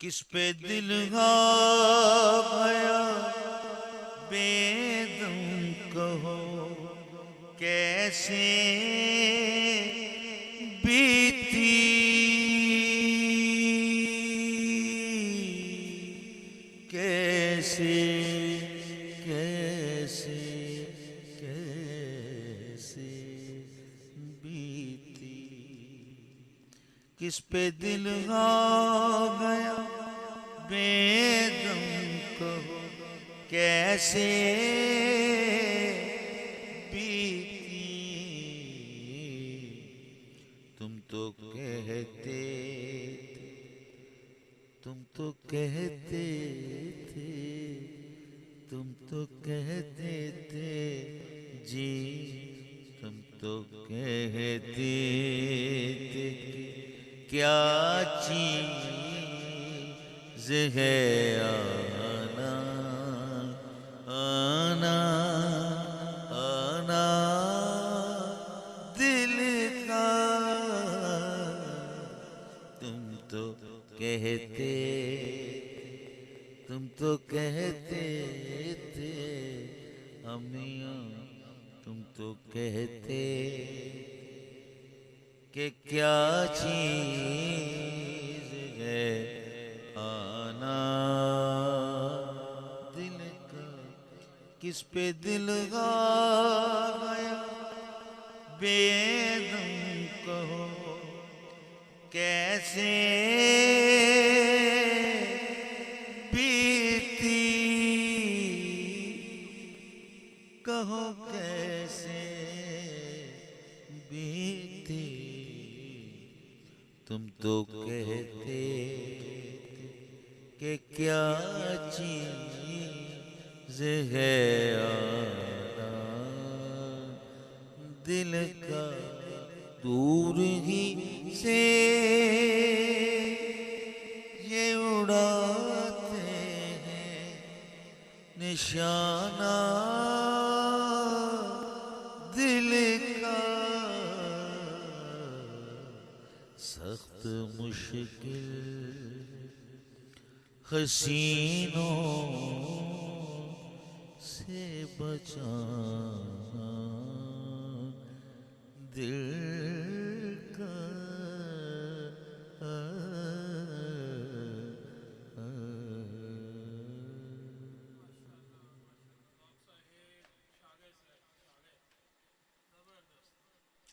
किस पे दिल आ गया बेदम कहो कैसे बीती कैसे कैसे कैसे बीती किस पे दिल आ गया बेदम कहो कैसे बीती तुम तो कहते थे तुम तो कहते थे तुम तो कहते थे जी तुम तो कहते थे क्या चीज है आना आना आना दिल का तुम तो कहते थे अमिया तुम तो कहते कि क्या चीज है आना दिल का किस पे दिल आ गया बेदम कहो कैसे बीती कहो कैसे बीती तुम तो कहते कि क्या चीज है आना दिल का दूर ही से ये उड़ाते हैं निशाना दिल का सख्त मुश्किल हसीनों से बचाना दिल